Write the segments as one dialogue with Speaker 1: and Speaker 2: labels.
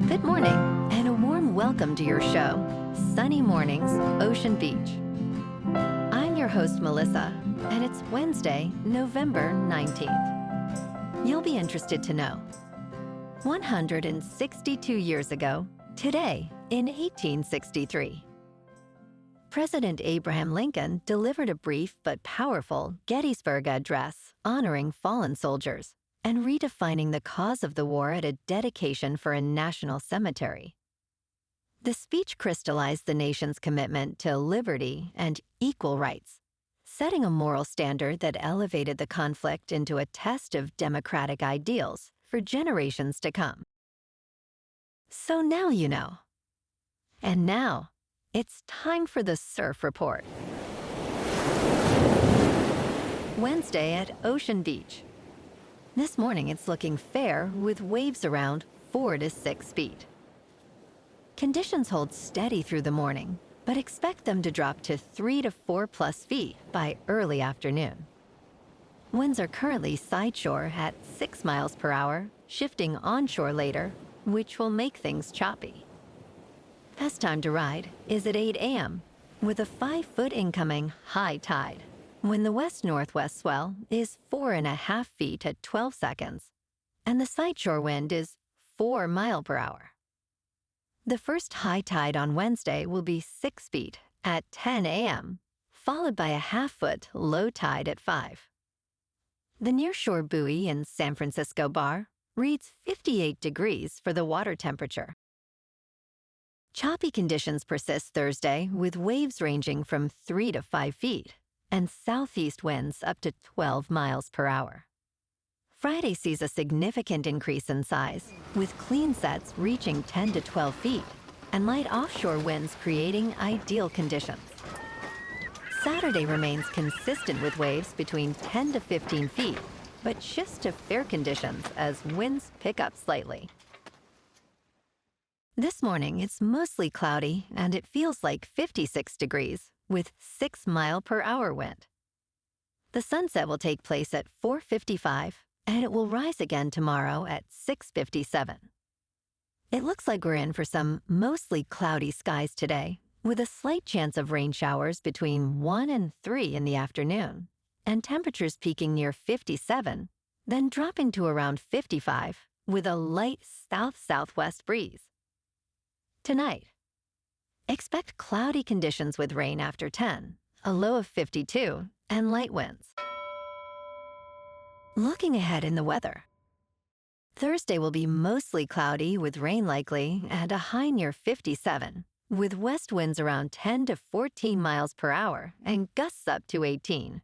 Speaker 1: Good morning, and a warm welcome to your show, Sunny Mornings, Ocean Beach. I'm your host, Melissa, and it's Wednesday, November 19th. You'll be interested to know, 162 years ago, today in 1863, President Abraham Lincoln delivered a brief but powerful Gettysburg Address honoring fallen soldiers and redefining the cause of the war at a dedication for a national cemetery. The speech crystallized the nation's commitment to liberty and equal rights, setting a moral standard that elevated the conflict into a test of democratic ideals for generations to come. So now you know. And now, it's time for the Surf Report. Wednesday at Ocean Beach. This morning it's looking fair with waves around 4 to 6 feet. Conditions hold steady through the morning, but expect them to drop to 3 to 4 plus feet by early afternoon. Winds are currently sideshore at 6 miles per hour, shifting onshore later, which will make things choppy. Best time to ride is at 8 a.m. with a 5-foot incoming high tide, when the west-northwest swell is 4.5 feet at 12 seconds, and the sideshore wind is 4 miles per hour. The first high tide on Wednesday will be 6 feet at 10 a.m., followed by a half-foot low tide at 5. The nearshore buoy in San Francisco Bar reads 58 degrees for the water temperature. Choppy conditions persist Thursday with waves ranging from 3 to 5 feet and southeast winds up to 12 miles per hour. Friday sees a significant increase in size, with clean sets reaching 10 to 12 feet and light offshore winds creating ideal conditions. Saturday remains consistent with waves between 10 to 15 feet, but shifts to fair conditions as winds pick up slightly. This morning, it's mostly cloudy and it feels like 56 degrees with 6 mile per hour wind. The sunset will take place at 4:55 and it will rise again tomorrow at 6:57. It looks like we're in for some mostly cloudy skies today, with a slight chance of rain showers between 1 and 3 in the afternoon, and temperatures peaking near 57, then dropping to around 55 with a light south-southwest breeze. Tonight, expect cloudy conditions with rain after 10, a low of 52, and light winds. Looking ahead in the weather. Thursday will be mostly cloudy with rain likely and a high near 57, with west winds around 10 to 14 miles per hour and gusts up to 18.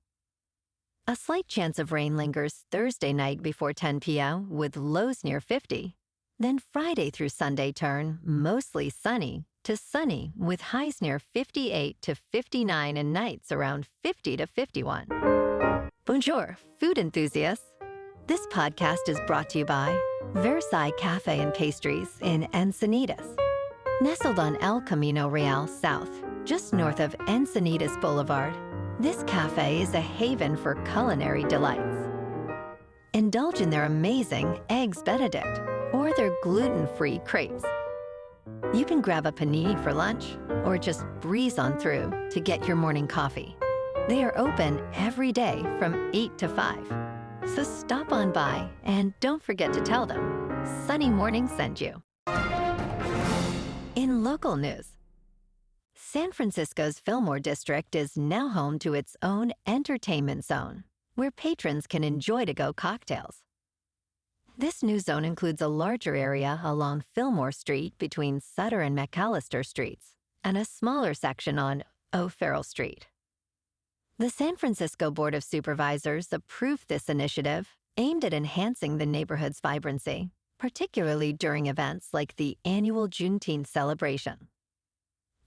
Speaker 1: A slight chance of rain lingers Thursday night before 10 p.m. with lows near 50. Then Friday through Sunday turn mostly sunny to sunny with highs near 58 to 59 and nights around 50 to 51. Bonjour, food enthusiasts. This podcast is brought to you by Versailles Cafe and Pastries in Encinitas. Nestled on El Camino Real South, just north of Encinitas Boulevard, this cafe is a haven for culinary delights. Indulge in their amazing Eggs Benedict or their gluten-free crepes. You can grab a panini for lunch or just breeze on through to get your morning coffee. They are open every day from 8 to 5. So stop on by and don't forget to tell them Sunny Morning sent you. In local news, San Francisco's Fillmore district is now home to its own entertainment zone, where patrons can enjoy to-go cocktails. This new zone includes a larger area along Fillmore Street between Sutter and McAllister Streets, and a smaller section on O'Farrell Street. The San Francisco Board of Supervisors approved this initiative aimed at enhancing the neighborhood's vibrancy, particularly during events like the annual Juneteenth celebration.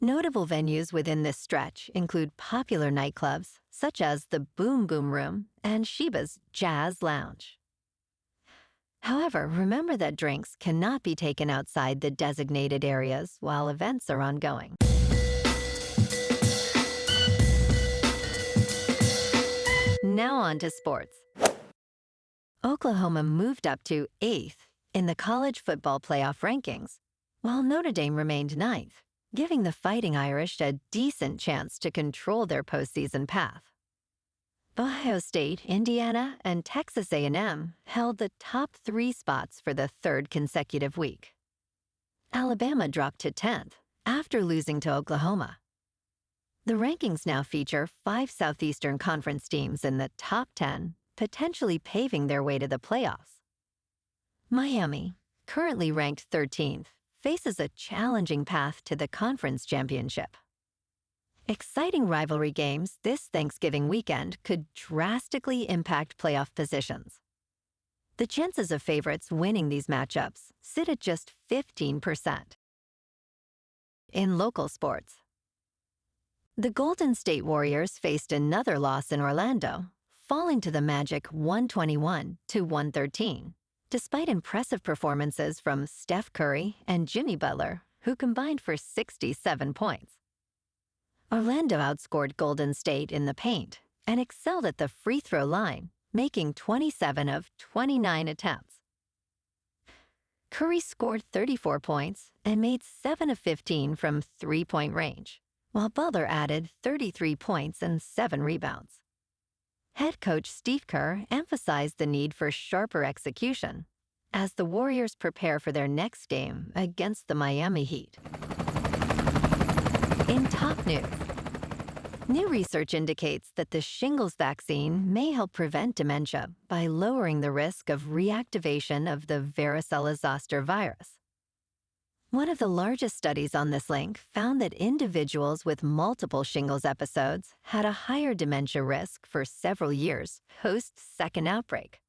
Speaker 1: Notable venues within this stretch include popular nightclubs such as the Boom Boom Room and Sheba's Jazz Lounge. However, remember that drinks cannot be taken outside the designated areas while events are ongoing. Now on to sports. Oklahoma moved up to 8th in the college football playoff rankings, while Notre Dame remained ninth, giving the Fighting Irish a decent chance to control their postseason path. Ohio State, Indiana, and Texas A&M held the top 3 spots for the 3rd consecutive week. Alabama dropped to 10th after losing to Oklahoma. The rankings now feature 5 Southeastern Conference teams in the top 10, potentially paving their way to the playoffs. Miami, currently ranked 13th, faces a challenging path to the conference championship. Exciting rivalry games this Thanksgiving weekend could drastically impact playoff positions. The chances of favorites winning these matchups sit at just 15%. In local sports, the Golden State Warriors faced another loss in Orlando, falling to the Magic 121-113, despite impressive performances from Steph Curry and Jimmy Butler, who combined for 67 points. Orlando outscored Golden State in the paint and excelled at the free throw line, making 27 of 29 attempts. Curry scored 34 points and made 7 of 15 from three-point range, while Butler added 33 points and 7 rebounds. Head coach Steve Kerr emphasized the need for sharper execution as the Warriors prepare for their next game against the Miami Heat. In top news, new research indicates that the shingles vaccine may help prevent dementia by lowering the risk of reactivation of the varicella-zoster virus. One of the largest studies on this link found that individuals with multiple shingles episodes had a higher dementia risk for several years post-second outbreak.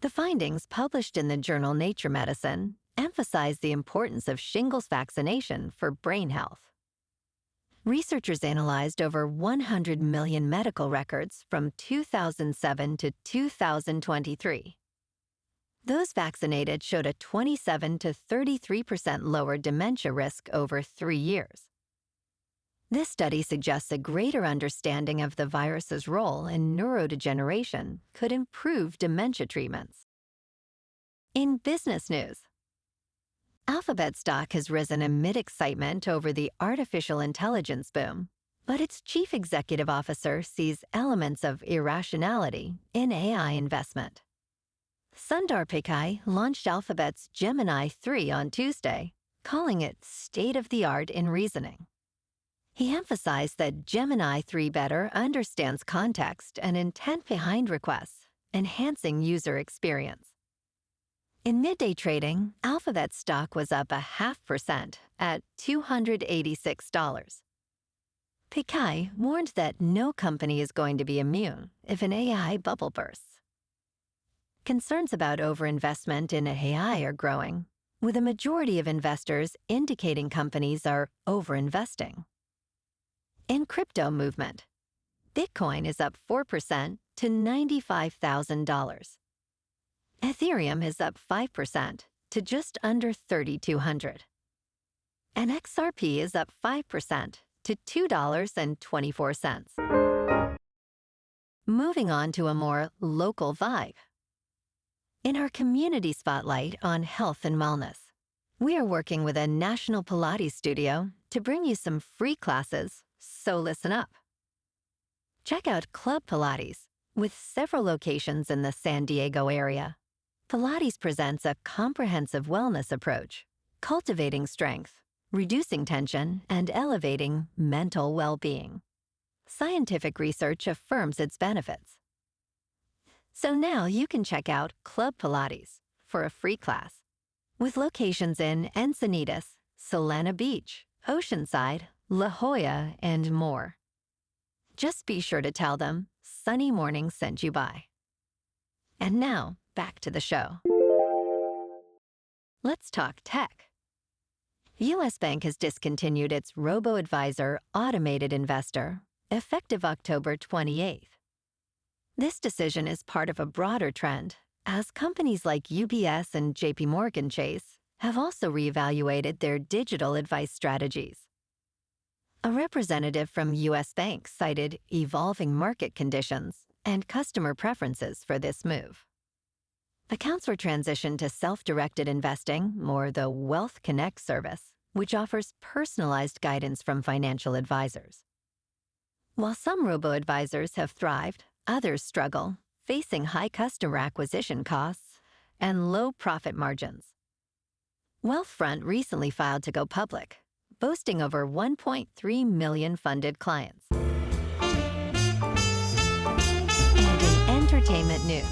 Speaker 1: The findings, published in the journal Nature Medicine, emphasize the importance of shingles vaccination for brain health. Researchers analyzed over 100 million medical records from 2007 to 2023. Those vaccinated showed a 27 to 33% lower dementia risk over 3 years. This study suggests a greater understanding of the virus's role in neurodegeneration could improve dementia treatments. In business news, Alphabet stock has risen amid excitement over the artificial intelligence boom, but its chief executive officer sees elements of irrationality in AI investment. Sundar Pichai launched Alphabet's Gemini 3 on Tuesday, calling it state-of-the-art in reasoning. He emphasized that Gemini 3 better understands context and intent behind requests, enhancing user experience. In midday trading, Alphabet stock was up 0.5% at $286. Pichai warned that no company is going to be immune if an AI bubble bursts. Concerns about overinvestment in AI are growing, with a majority of investors indicating companies are overinvesting. In crypto movement, Bitcoin is up 4% to $95,000. Ethereum is up 5% to just under $3,200. And XRP is up 5% to $2.24. Moving on to a more local vibe. In our community spotlight on health and wellness, we are working with a national Pilates studio to bring you some free classes, so listen up. Check out Club Pilates, with several locations in the San Diego area. Pilates presents a comprehensive wellness approach, cultivating strength, reducing tension, and elevating mental well-being. Scientific research affirms its benefits. So now you can check out Club Pilates for a free class, with locations in Encinitas, Solana Beach, Oceanside, La Jolla, and more. Just be sure to tell them Sunny Morning sent you by. And now, back to the show. Let's talk tech. U.S. Bank has discontinued its robo-advisor automated investor, effective October 28th. This decision is part of a broader trend, as companies like UBS and JP Morgan Chase have also reevaluated their digital advice strategies. A representative from U.S. Bank cited evolving market conditions and customer preferences for this move. Accounts were transitioned to self-directed investing, or the Wealth Connect service, which offers personalized guidance from financial advisors. While some robo-advisors have thrived, others struggle, facing high customer acquisition costs and low profit margins. Wealthfront recently filed to go public, boasting over 1.3 million funded clients. And in entertainment news,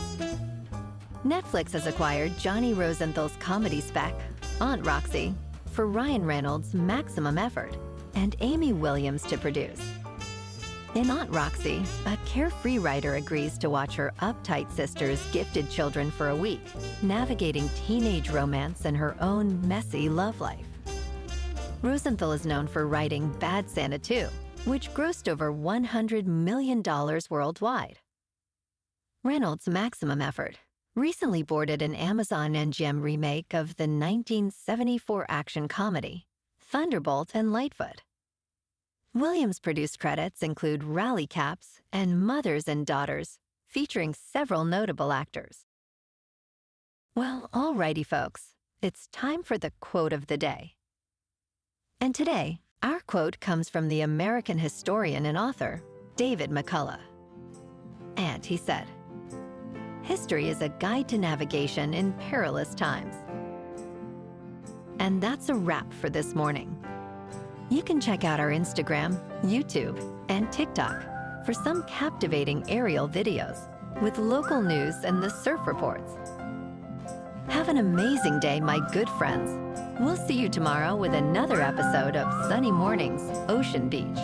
Speaker 1: Netflix has acquired Johnny Rosenthal's comedy spec, Aunt Roxy, for Ryan Reynolds' maximum effort and Amy Williams to produce. In Aunt Roxy, a carefree writer agrees to watch her uptight sister's gifted children for a week, navigating teenage romance and her own messy love life. Rosenthal is known for writing Bad Santa 2, which grossed over $100 million worldwide. Reynolds' maximum effort recently boarded an Amazon MGM remake of the 1974 action comedy, Thunderbolt and Lightfoot. Williams' produced credits include Rally Caps and Mothers and Daughters, featuring several notable actors. Well, alrighty folks, it's time for the quote of the day. And today, our quote comes from the American historian and author, David McCullough. And he said, "History is a guide to navigation in perilous times." And that's a wrap for this morning. You can check out our Instagram, YouTube, and TikTok for some captivating aerial videos with local news and the surf reports. Have an amazing day, my good friends. We'll see you tomorrow with another episode of Sunny Mornings, Ocean Beach.